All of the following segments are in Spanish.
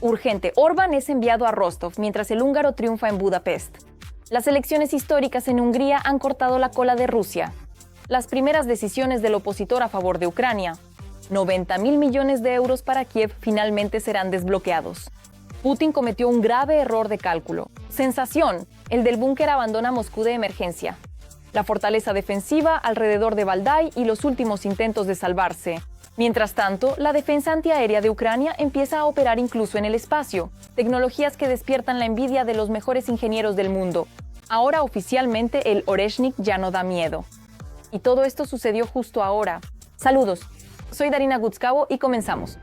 Urgente, Orbán es enviado a Rostov mientras el húngaro triunfa en Budapest. Las elecciones históricas en Hungría han cortado la cola de Rusia. Las primeras decisiones del opositor a favor de Ucrania. 90.000 millones de euros para Kiev finalmente serán desbloqueados. Putin cometió un grave error de cálculo. Sensación, el del búnker abandona Moscú de emergencia. La fortaleza defensiva alrededor de Valdai y los últimos intentos de salvarse. Mientras tanto, la defensa antiaérea de Ucrania empieza a operar incluso en el espacio, tecnologías que despiertan la envidia de los mejores ingenieros del mundo. Ahora oficialmente el Oreshnik ya no da miedo. Y todo esto sucedió justo ahora. Saludos, soy Darina Gutzkavo y comenzamos.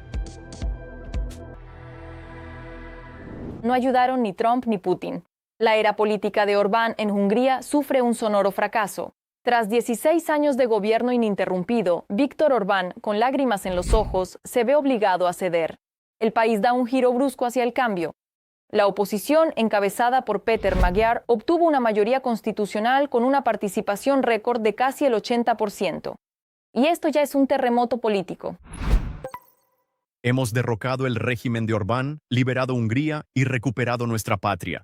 No ayudaron ni Trump ni Putin. La era política de Orbán en Hungría sufre un sonoro fracaso. Tras 16 años de gobierno ininterrumpido, Viktor Orbán, con lágrimas en los ojos, se ve obligado a ceder. El país da un giro brusco hacia el cambio. La oposición, encabezada por Péter Magyar, obtuvo una mayoría constitucional con una participación récord de casi el 80%. Y esto ya es un terremoto político. Hemos derrocado el régimen de Orbán, liberado Hungría y recuperado nuestra patria.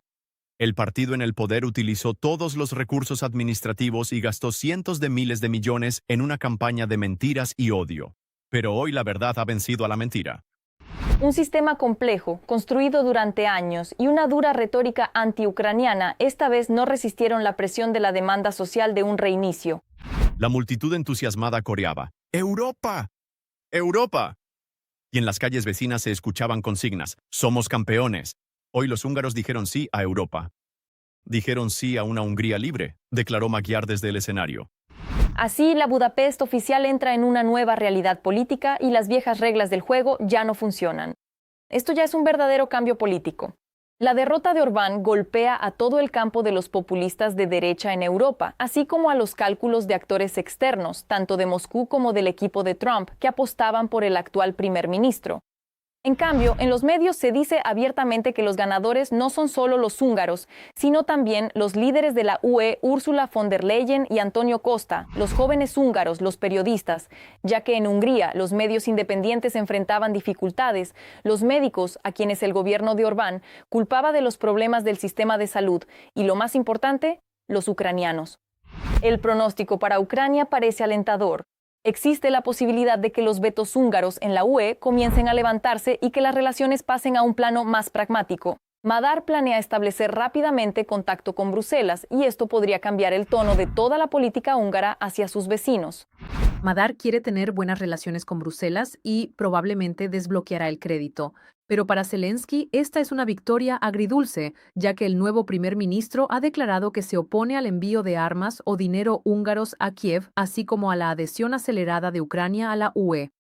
El partido en el poder utilizó todos los recursos administrativos y gastó cientos de miles de millones en una campaña de mentiras y odio. Pero hoy la verdad ha vencido a la mentira. Un sistema complejo, construido durante años, y una dura retórica antiucraniana esta vez no resistieron la presión de la demanda social de un reinicio. La multitud entusiasmada coreaba: ¡Europa! ¡Europa! Y en las calles vecinas se escuchaban consignas: ¡Somos campeones! Hoy los húngaros dijeron sí a Europa. Dijeron sí a una Hungría libre, declaró Magyar desde el escenario. Así, la Budapest oficial entra en una nueva realidad política y las viejas reglas del juego ya no funcionan. Esto ya es un verdadero cambio político. La derrota de Orbán golpea a todo el campo de los populistas de derecha en Europa, así como a los cálculos de actores externos, tanto de Moscú como del equipo de Trump, que apostaban por el actual primer ministro. En cambio, en los medios se dice abiertamente que los ganadores no son solo los húngaros, sino también los líderes de la UE, Ursula von der Leyen y Antonio Costa, los jóvenes húngaros, los periodistas, ya que en Hungría los medios independientes enfrentaban dificultades, los médicos, a quienes el gobierno de Orbán culpaba de los problemas del sistema de salud, y lo más importante, los ucranianos. El pronóstico para Ucrania parece alentador. Existe la posibilidad de que los vetos húngaros en la UE comiencen a levantarse y que las relaciones pasen a un plano más pragmático. Magyar planea establecer rápidamente contacto con Bruselas y esto podría cambiar el tono de toda la política húngara hacia sus vecinos. Magyar quiere tener buenas relaciones con Bruselas y probablemente desbloqueará el crédito. Pero para Zelensky, esta es una victoria agridulce, ya que el nuevo primer ministro ha declarado que se opone al envío de armas o dinero húngaros a Kiev, así como a la adhesión acelerada de Ucrania a la UE.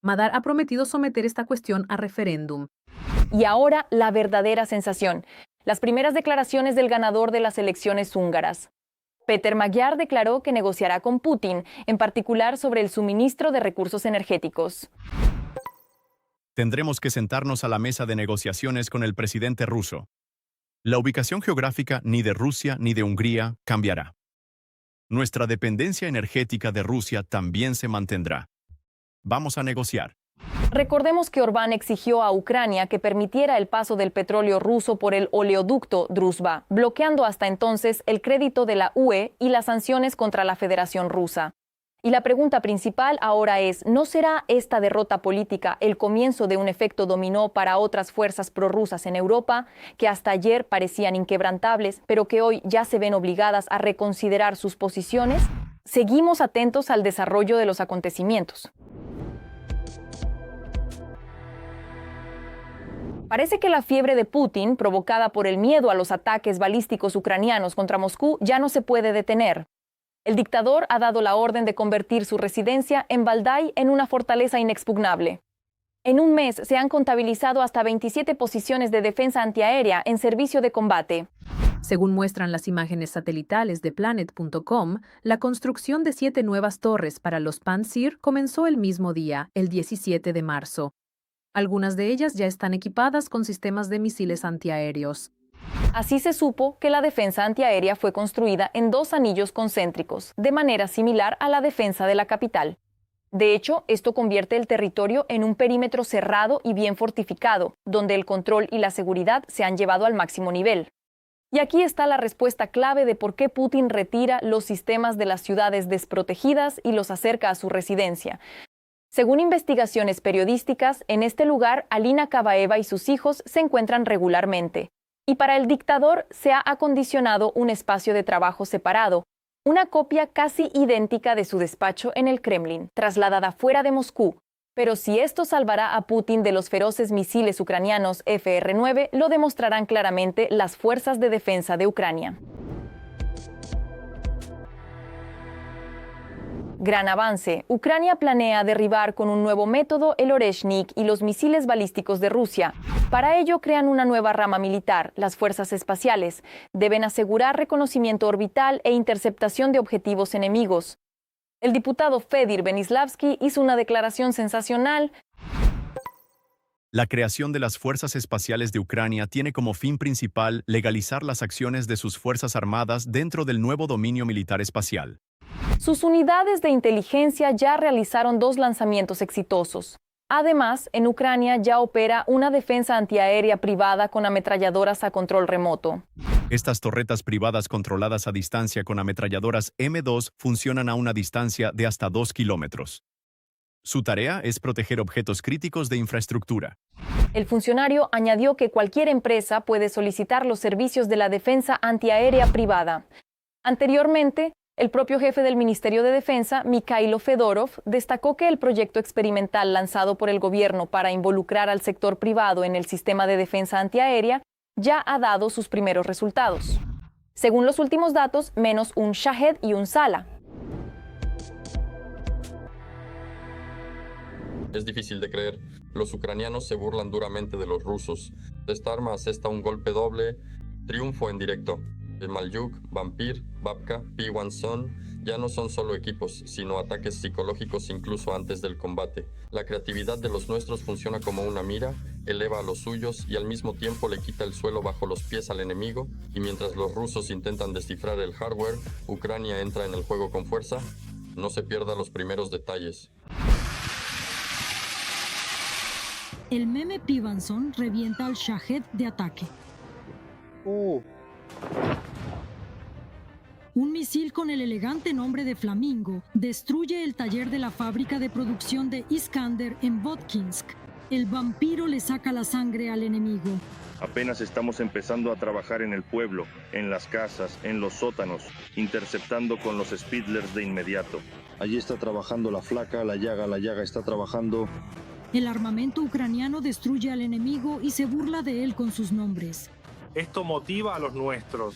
Magyar ha prometido someter esta cuestión a referéndum. Y ahora la verdadera sensación, las primeras declaraciones del ganador de las elecciones húngaras. Péter Magyar declaró que negociará con Putin, en particular sobre el suministro de recursos energéticos. Tendremos que sentarnos a la mesa de negociaciones con el presidente ruso. La ubicación geográfica ni de Rusia ni de Hungría cambiará. Nuestra dependencia energética de Rusia también se mantendrá. Vamos a negociar. Recordemos que Orbán exigió a Ucrania que permitiera el paso del petróleo ruso por el oleoducto Druzhba, bloqueando hasta entonces el crédito de la UE y las sanciones contra la Federación Rusa. Y la pregunta principal ahora es, ¿no será esta derrota política el comienzo de un efecto dominó para otras fuerzas prorrusas en Europa, que hasta ayer parecían inquebrantables, pero que hoy ya se ven obligadas a reconsiderar sus posiciones? Seguimos atentos al desarrollo de los acontecimientos. Parece que la fiebre de Putin, provocada por el miedo a los ataques balísticos ucranianos contra Moscú, ya no se puede detener. El dictador ha dado la orden de convertir su residencia en Valdai en una fortaleza inexpugnable. En un mes se han contabilizado hasta 27 posiciones de defensa antiaérea en servicio de combate. Según muestran las imágenes satelitales de Planet.com, la construcción de 7 nuevas torres para los Pantsir comenzó el mismo día, el 17 de marzo. Algunas de ellas ya están equipadas con sistemas de misiles antiaéreos. Así se supo que la defensa antiaérea fue construida en 2 anillos concéntricos, de manera similar a la defensa de la capital. De hecho, esto convierte el territorio en un perímetro cerrado y bien fortificado, donde el control y la seguridad se han llevado al máximo nivel. Y aquí está la respuesta clave de por qué Putin retira los sistemas de las ciudades desprotegidas y los acerca a su residencia. Según investigaciones periodísticas, en este lugar Alina Kabaeva y sus hijos se encuentran regularmente. Y para el dictador se ha acondicionado un espacio de trabajo separado, una copia casi idéntica de su despacho en el Kremlin, trasladada fuera de Moscú. Pero si esto salvará a Putin de los feroces misiles ucranianos FR-9, lo demostrarán claramente las fuerzas de defensa de Ucrania. Gran avance. Ucrania planea derribar con un nuevo método el Oreshnik y los misiles balísticos de Rusia. Para ello crean una nueva rama militar, las fuerzas espaciales. Deben asegurar reconocimiento orbital e interceptación de objetivos enemigos. El diputado Fedir Benislavsky hizo una declaración sensacional. La creación de las Fuerzas Espaciales de Ucrania tiene como fin principal legalizar las acciones de sus Fuerzas Armadas dentro del nuevo dominio militar espacial. Sus unidades de inteligencia ya realizaron 2 lanzamientos exitosos. Además, en Ucrania ya opera una defensa antiaérea privada con ametralladoras a control remoto. Estas torretas privadas controladas a distancia con ametralladoras M2 funcionan a una distancia de hasta 2 kilómetros. Su tarea es proteger objetos críticos de infraestructura. El funcionario añadió que cualquier empresa puede solicitar los servicios de la defensa antiaérea privada. Anteriormente, el propio jefe del Ministerio de Defensa, Mikhailo Fedorov, destacó que el proyecto experimental lanzado por el gobierno para involucrar al sector privado en el sistema de defensa antiaérea ya ha dado sus primeros resultados. Según los últimos datos, menos un Shahed y un Sala. Es difícil de creer. Los ucranianos se burlan duramente de los rusos. Esta arma asesta un golpe doble, triunfo en directo. El Malyuk, Vampir, Babka, P1 Sun ya no son solo equipos, sino ataques psicológicos incluso antes del combate. La creatividad de los nuestros funciona como una mira, eleva a los suyos y al mismo tiempo le quita el suelo bajo los pies al enemigo, y mientras los rusos intentan descifrar el hardware, Ucrania entra en el juego con fuerza. No se pierda los primeros detalles. El meme Pivanson revienta al Shahed de ataque. Un misil con el elegante nombre de Flamingo destruye el taller de la fábrica de producción de Iskander en Votkinsk. El vampiro le saca la sangre al enemigo. Apenas estamos empezando a trabajar en el pueblo, en las casas, en los sótanos, interceptando con los Spidlers de inmediato. Allí está trabajando la flaca, la llaga está trabajando. El armamento ucraniano destruye al enemigo y se burla de él con sus nombres. Esto motiva a los nuestros,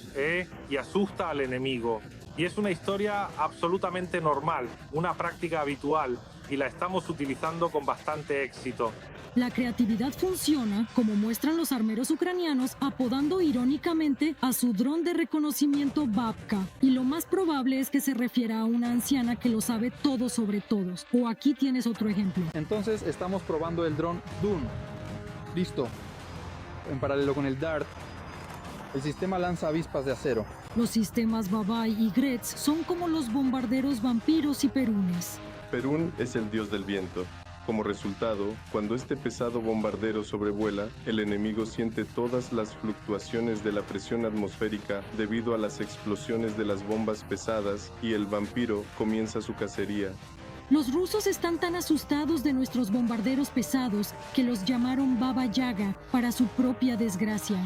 y asusta al enemigo. Y es una historia absolutamente normal, una práctica habitual, y la estamos utilizando con bastante éxito. La creatividad funciona, como muestran los armeros ucranianos, apodando irónicamente a su dron de reconocimiento Babka. Y lo más probable es que se refiera a una anciana que lo sabe todo sobre todos. O aquí tienes otro ejemplo. Entonces estamos probando el dron Dun. Listo. En paralelo con el Dart, el sistema lanza avispas de acero. Los sistemas Babai y Gretz son como los bombarderos vampiros y perunes. Perún es el dios del viento. Como resultado, cuando este pesado bombardero sobrevuela, el enemigo siente todas las fluctuaciones de la presión atmosférica debido a las explosiones de las bombas pesadas y el vampiro comienza su cacería. Los rusos están tan asustados de nuestros bombarderos pesados que los llamaron Baba Yaga para su propia desgracia.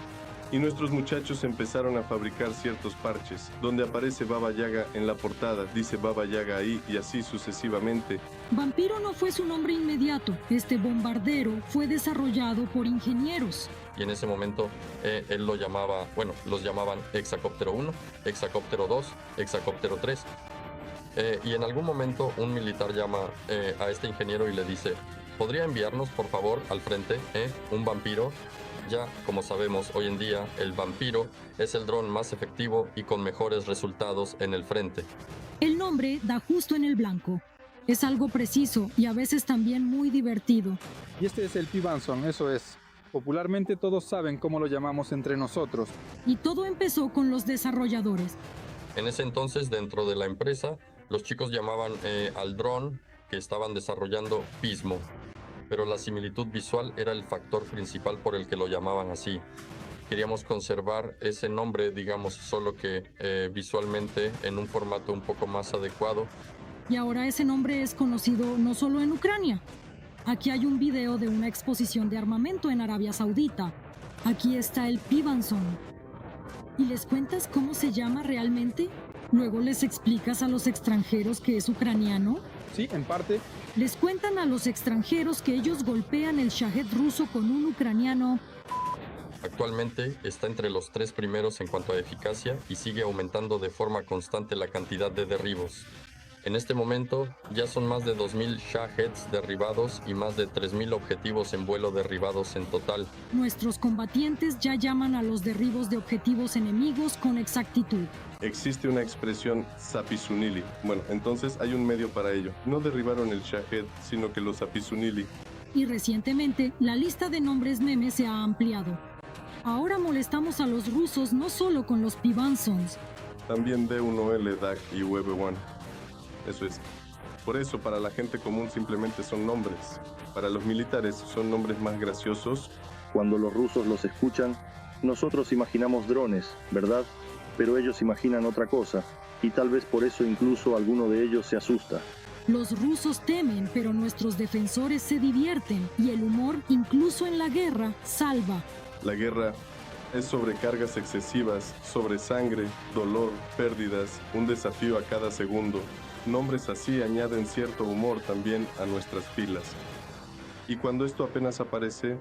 Y nuestros muchachos empezaron a fabricar ciertos parches, donde aparece Baba Yaga en la portada, dice Baba Yaga ahí y así sucesivamente. Vampiro no fue su nombre inmediato. Este bombardero fue desarrollado por ingenieros. Y en ese momento él los llamaban Hexacóptero 1, Hexacóptero 2, Hexacóptero 3. Y en algún momento un militar llama a este ingeniero y le dice: ¿podría enviarnos por favor al frente un vampiro? Ya, como sabemos, hoy en día el vampiro es el dron más efectivo y con mejores resultados en el frente. El nombre da justo en el blanco. Es algo preciso y a veces también muy divertido. Y este es el Pivanson, eso es. Popularmente todos saben cómo lo llamamos entre nosotros. Y todo empezó con los desarrolladores. En ese entonces, dentro de la empresa, los chicos llamaban al dron que estaban desarrollando Pismo, pero la similitud visual era el factor principal por el que lo llamaban así. Queríamos conservar ese nombre, digamos, solo que visualmente en un formato un poco más adecuado. Y ahora ese nombre es conocido no solo en Ucrania. Aquí hay un video de una exposición de armamento en Arabia Saudita. Aquí está el Pivanson. ¿Y les cuentas cómo se llama realmente? ¿Luego les explicas a los extranjeros que es ucraniano? Sí, en parte. Les cuentan a los extranjeros que ellos golpean el Shahed ruso con un ucraniano. Actualmente está entre los 3 primeros en cuanto a eficacia y sigue aumentando de forma constante la cantidad de derribos. En este momento ya son más de 2.000 Shaheds derribados y más de 3.000 objetivos en vuelo derribados en total. Nuestros combatientes ya llaman a los derribos de objetivos enemigos con exactitud. Existe una expresión Sapisunili. Bueno, entonces hay un medio para ello. No derribaron el Shahed, sino que los Sapisunili. Y recientemente, la lista de nombres memes se ha ampliado. Ahora molestamos a los rusos no solo con los Pivansons. También D1L, DAC y WB1. Eso es. Por eso, para la gente común simplemente son nombres. Para los militares son nombres más graciosos. Cuando los rusos los escuchan, nosotros imaginamos drones, ¿verdad? Pero ellos imaginan otra cosa, y tal vez por eso incluso alguno de ellos se asusta. Los rusos temen, pero nuestros defensores se divierten, y el humor, incluso en la guerra, salva. La guerra es sobre cargas excesivas, sobre sangre, dolor, pérdidas, un desafío a cada segundo. Nombres así añaden cierto humor también a nuestras filas. Y cuando esto apenas aparece,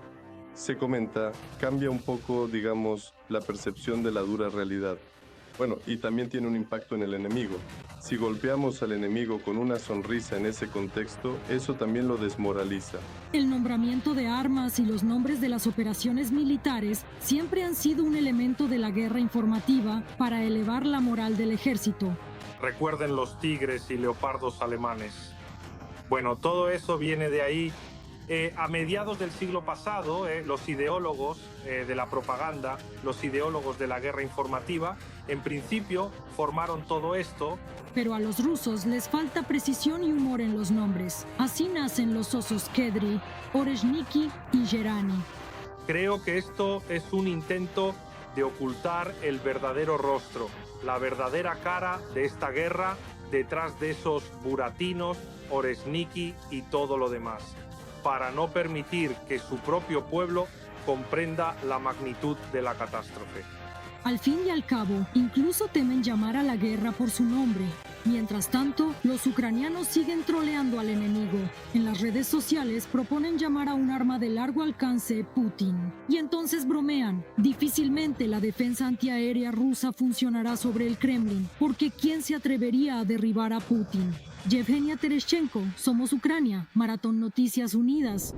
se comenta, cambia un poco, digamos, la percepción de la dura realidad. Bueno, y también tiene un impacto en el enemigo. Si golpeamos al enemigo con una sonrisa en ese contexto, eso también lo desmoraliza. El nombramiento de armas y los nombres de las operaciones militares siempre han sido un elemento de la guerra informativa para elevar la moral del ejército. Recuerden los tigres y leopardos alemanes. Bueno, todo eso viene de ahí. A mediados del siglo pasado, los ideólogos de la propaganda, los ideólogos de la guerra informativa, en principio formaron todo esto. Pero a los rusos les falta precisión y humor en los nombres. Así nacen los osos Kedri, Oreshniki y Gerani. Creo que esto es un intento de ocultar el verdadero rostro, la verdadera cara de esta guerra detrás de esos buratinos, Oreshniki y todo lo demás, para no permitir que su propio pueblo comprenda la magnitud de la catástrofe. Al fin y al cabo, incluso temen llamar a la guerra por su nombre. Mientras tanto, los ucranianos siguen troleando al enemigo. En las redes sociales proponen llamar a un arma de largo alcance Putin. Y entonces bromean. Difícilmente la defensa antiaérea rusa funcionará sobre el Kremlin, porque ¿quién se atrevería a derribar a Putin? Yevgenia Tereshchenko, Somos Ucrania, Maratón Noticias Unidas.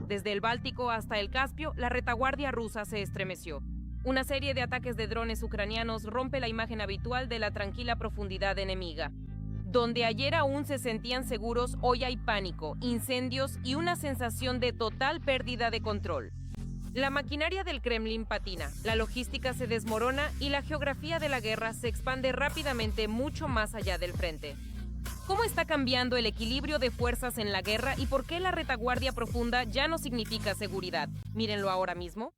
Desde el Báltico hasta el Caspio, la retaguardia rusa se estremeció. Una serie de ataques de drones ucranianos rompe la imagen habitual de la tranquila profundidad enemiga. Donde ayer aún se sentían seguros, hoy hay pánico, incendios y una sensación de total pérdida de control. La maquinaria del Kremlin patina, la logística se desmorona y la geografía de la guerra se expande rápidamente mucho más allá del frente. ¿Cómo está cambiando el equilibrio de fuerzas en la guerra y por qué la retaguardia profunda ya no significa seguridad? Mírenlo ahora mismo.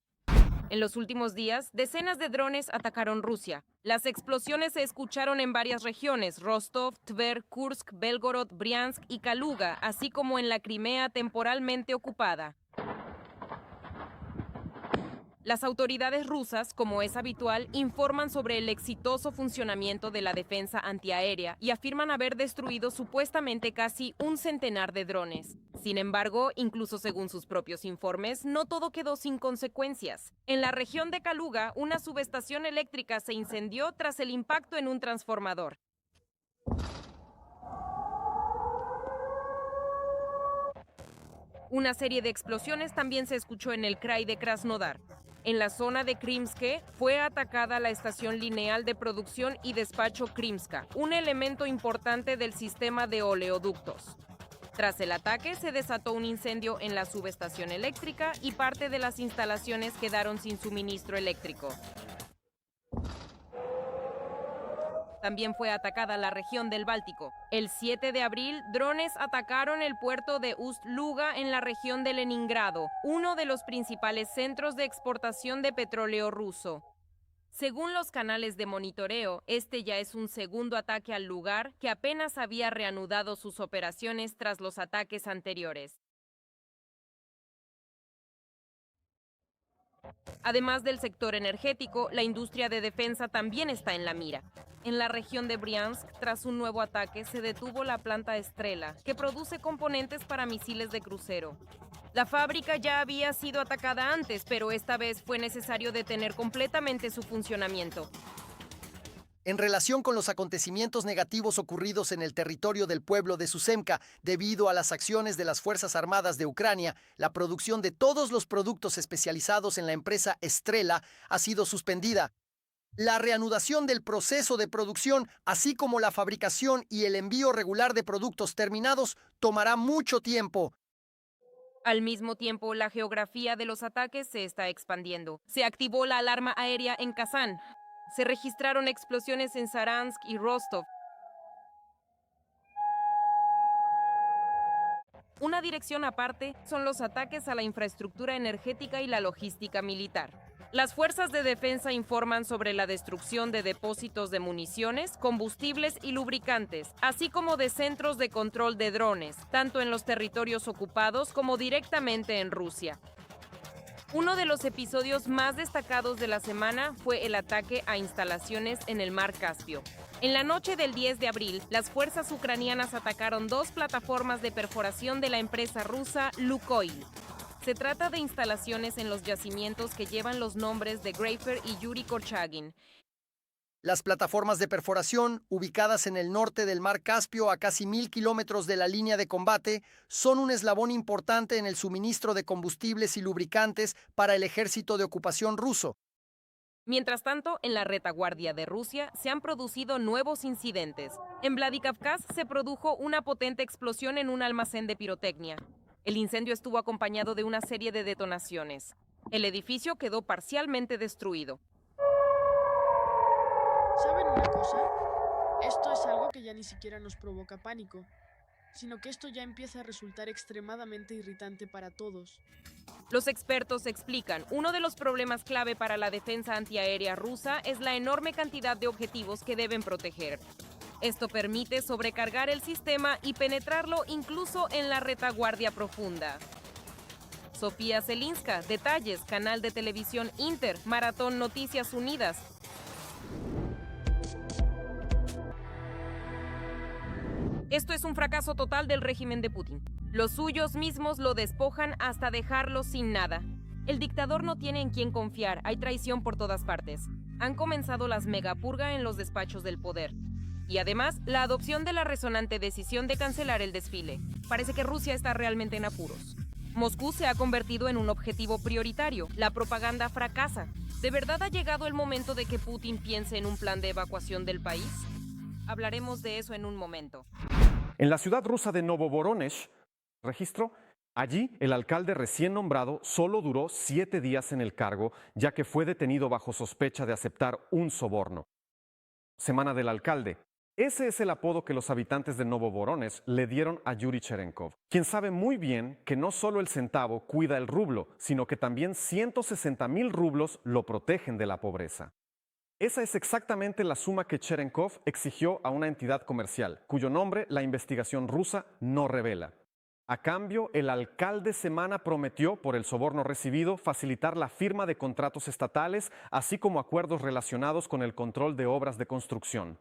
En los últimos días, decenas de drones atacaron Rusia. Las explosiones se escucharon en varias regiones: Rostov, Tver, Kursk, Belgorod, Briansk y Kaluga, así como en la Crimea temporalmente ocupada. Las autoridades rusas, como es habitual, informan sobre el exitoso funcionamiento de la defensa antiaérea y afirman haber destruido supuestamente casi un centenar de drones. Sin embargo, incluso según sus propios informes, no todo quedó sin consecuencias. En la región de Kaluga, una subestación eléctrica se incendió tras el impacto en un transformador. Una serie de explosiones también se escuchó en el krai de Krasnodar. En la zona de Krimske fue atacada la estación lineal de producción y despacho Krimska, un elemento importante del sistema de oleoductos. Tras el ataque, se desató un incendio en la subestación eléctrica y parte de las instalaciones quedaron sin suministro eléctrico. También fue atacada la región del Báltico. El 7 de abril, drones atacaron el puerto de Ust-Luga en la región de Leningrado, uno de los principales centros de exportación de petróleo ruso. Según los canales de monitoreo, este ya es un segundo ataque al lugar que apenas había reanudado sus operaciones tras los ataques anteriores. Además del sector energético, la industria de defensa también está en la mira. En la región de Briansk, tras un nuevo ataque, se detuvo la planta Estrela, que produce componentes para misiles de crucero. La fábrica ya había sido atacada antes, pero esta vez fue necesario detener completamente su funcionamiento. En relación con los acontecimientos negativos ocurridos en el territorio del pueblo de Suzemka debido a las acciones de las Fuerzas Armadas de Ucrania, la producción de todos los productos especializados en la empresa Estrela ha sido suspendida. La reanudación del proceso de producción, así como la fabricación y el envío regular de productos terminados, tomará mucho tiempo. Al mismo tiempo, la geografía de los ataques se está expandiendo. Se activó la alarma aérea en Kazán. Se registraron explosiones en Saransk y Rostov. Una dirección aparte son los ataques a la infraestructura energética y la logística militar. Las fuerzas de defensa informan sobre la destrucción de depósitos de municiones, combustibles y lubricantes, así como de centros de control de drones, tanto en los territorios ocupados como directamente en Rusia. Uno de los episodios más destacados de la semana fue el ataque a instalaciones en el Mar Caspio. En la noche del 10 de abril, las fuerzas ucranianas atacaron 2 plataformas de perforación de la empresa rusa Lukoil. Se trata de instalaciones en los yacimientos que llevan los nombres de Greifer y Yuri Korchagin. Las plataformas de perforación, ubicadas en el norte del Mar Caspio a casi 1,000 kilómetros de la línea de combate, son un eslabón importante en el suministro de combustibles y lubricantes para el ejército de ocupación ruso. Mientras tanto, en la retaguardia de Rusia se han producido nuevos incidentes. En Vladikavkaz se produjo una potente explosión en un almacén de pirotecnia. El incendio estuvo acompañado de una serie de detonaciones. El edificio quedó parcialmente destruido. ¿Saben una cosa? Esto es algo que ya ni siquiera nos provoca pánico, sino que esto ya empieza a resultar extremadamente irritante para todos. Los expertos explican, uno de los problemas clave para la defensa antiaérea rusa es la enorme cantidad de objetivos que deben proteger. Esto permite sobrecargar el sistema y penetrarlo incluso en la retaguardia profunda. Sofía Zelinska, detalles, canal de televisión Inter, Maratón Noticias Unidas. Esto es un fracaso total del régimen de Putin. Los suyos mismos lo despojan hasta dejarlo sin nada. El dictador no tiene en quién confiar, hay traición por todas partes. Han comenzado las megapurga en los despachos del poder. Y además, la adopción de la resonante decisión de cancelar el desfile. Parece que Rusia está realmente en apuros. Moscú se ha convertido en un objetivo prioritario. La propaganda fracasa. ¿De verdad ha llegado el momento de que Putin piense en un plan de evacuación del país? Hablaremos de eso en un momento. En la ciudad rusa de Novovoronezh, registro, allí el alcalde recién nombrado solo duró 7 días en el cargo, ya que fue detenido bajo sospecha de aceptar un soborno. Semana del alcalde. Ese es el apodo que los habitantes de Novovoronezh le dieron a Yuri Cherenkov, quien sabe muy bien que no solo el centavo cuida el rublo, sino que también 160,000 rublos lo protegen de la pobreza. Esa es exactamente la suma que Cherenkov exigió a una entidad comercial, cuyo nombre la investigación rusa no revela. A cambio, el alcalde Semana prometió, por el soborno recibido, facilitar la firma de contratos estatales, así como acuerdos relacionados con el control de obras de construcción.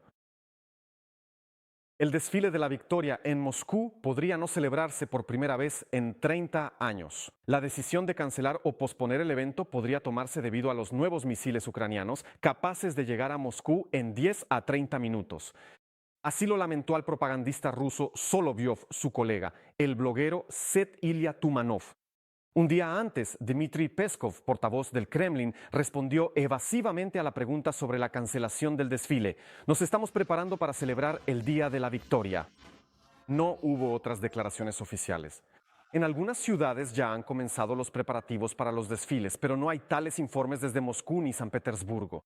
El desfile de la victoria en Moscú podría no celebrarse por primera vez en 30 años. La decisión de cancelar o posponer el evento podría tomarse debido a los nuevos misiles ucranianos capaces de llegar a Moscú en 10 a 30 minutos. Así lo lamentó al propagandista ruso Solovyov, su colega, el bloguero Set Ilya Tumanov. Un día antes, Dmitry Peskov, portavoz del Kremlin, respondió evasivamente a la pregunta sobre la cancelación del desfile. Nos estamos preparando para celebrar el Día de la Victoria. No hubo otras declaraciones oficiales. En algunas ciudades ya han comenzado los preparativos para los desfiles, pero no hay tales informes desde Moscú ni San Petersburgo.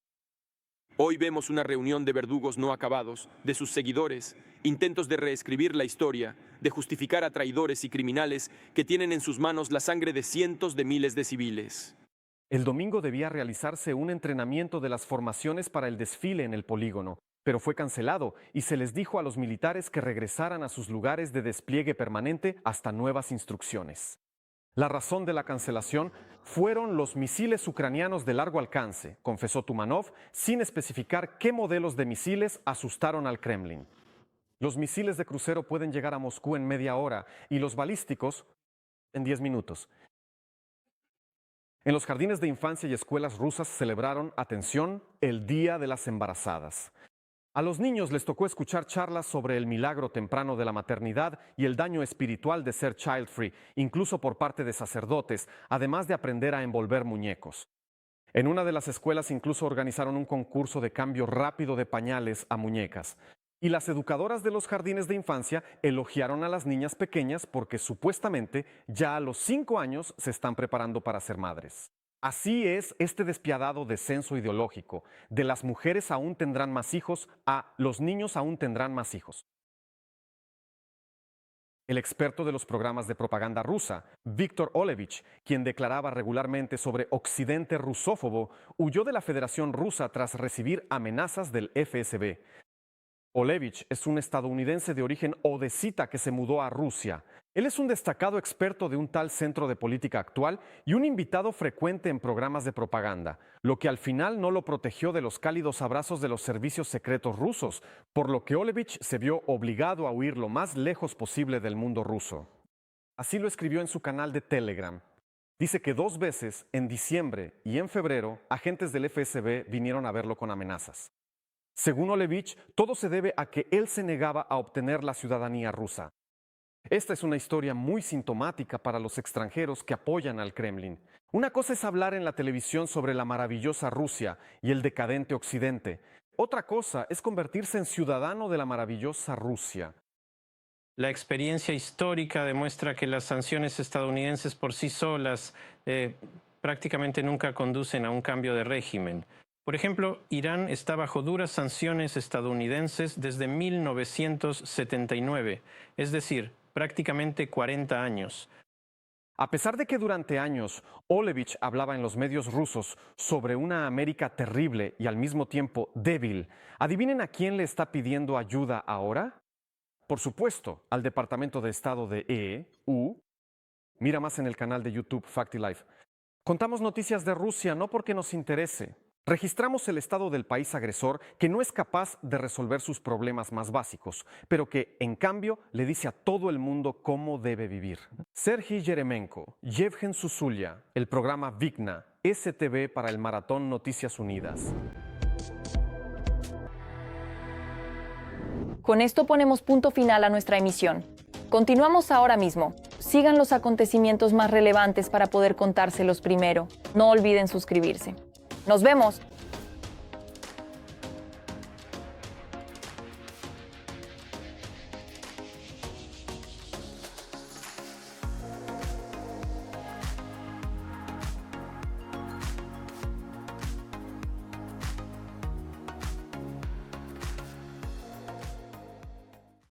Hoy vemos una reunión de verdugos no acabados, de sus seguidores, intentos de reescribir la historia, de justificar a traidores y criminales que tienen en sus manos la sangre de cientos de miles de civiles. El domingo debía realizarse un entrenamiento de las formaciones para el desfile en el polígono, pero fue cancelado y se les dijo a los militares que regresaran a sus lugares de despliegue permanente hasta nuevas instrucciones. La razón de la cancelación fueron los misiles ucranianos de largo alcance, confesó Tumanov, sin especificar qué modelos de misiles asustaron al Kremlin. Los misiles de crucero pueden llegar a Moscú en media hora y los balísticos en 10 minutos. En los jardines de infancia y escuelas rusas celebraron, atención, el Día de las Embarazadas. A los niños les tocó escuchar charlas sobre el milagro temprano de la maternidad y el daño espiritual de ser child-free, incluso por parte de sacerdotes, además de aprender a envolver muñecos. En una de las escuelas incluso organizaron un concurso de cambio rápido de pañales a muñecas. Y las educadoras de los jardines de infancia elogiaron a las niñas pequeñas porque supuestamente ya a los 5 años se están preparando para ser madres. Así es este despiadado descenso ideológico, de las mujeres aún tendrán más hijos a los niños aún tendrán más hijos. El experto de los programas de propaganda rusa, Viktor Olevich, quien declaraba regularmente sobre Occidente rusófobo, huyó de la Federación Rusa tras recibir amenazas del FSB. Olevich es un estadounidense de origen odesita que se mudó a Rusia. Él es un destacado experto de un tal centro de política actual y un invitado frecuente en programas de propaganda, lo que al final no lo protegió de los cálidos abrazos de los servicios secretos rusos, por lo que Olevich se vio obligado a huir lo más lejos posible del mundo ruso. Así lo escribió en su canal de Telegram. Dice que 2 veces, en diciembre y en febrero, agentes del FSB vinieron a verlo con amenazas. Según Olevich, todo se debe a que él se negaba a obtener la ciudadanía rusa. Esta es una historia muy sintomática para los extranjeros que apoyan al Kremlin. Una cosa es hablar en la televisión sobre la maravillosa Rusia y el decadente Occidente. Otra cosa es convertirse en ciudadano de la maravillosa Rusia. La experiencia histórica demuestra que las sanciones estadounidenses por sí solas prácticamente nunca conducen a un cambio de régimen. Por ejemplo, Irán está bajo duras sanciones estadounidenses desde 1979, es decir, prácticamente 40 años. A pesar de que durante años Olevich hablaba en los medios rusos sobre una América terrible y al mismo tiempo débil, ¿adivinen a quién le está pidiendo ayuda ahora? Por supuesto, al Departamento de Estado de EU. Mira más en el canal de YouTube FactiLife. Contamos noticias de Rusia no porque nos interese. Registramos el estado del país agresor que no es capaz de resolver sus problemas más básicos, pero que, en cambio, le dice a todo el mundo cómo debe vivir. Sergei Yeremenko, Yevgen Susulia, el programa Vigna, STV para el Maratón Noticias Unidas. Con esto ponemos punto final a nuestra emisión. Continuamos ahora mismo. Sigan los acontecimientos más relevantes para poder contárselos primero. No olviden suscribirse. ¡Nos vemos!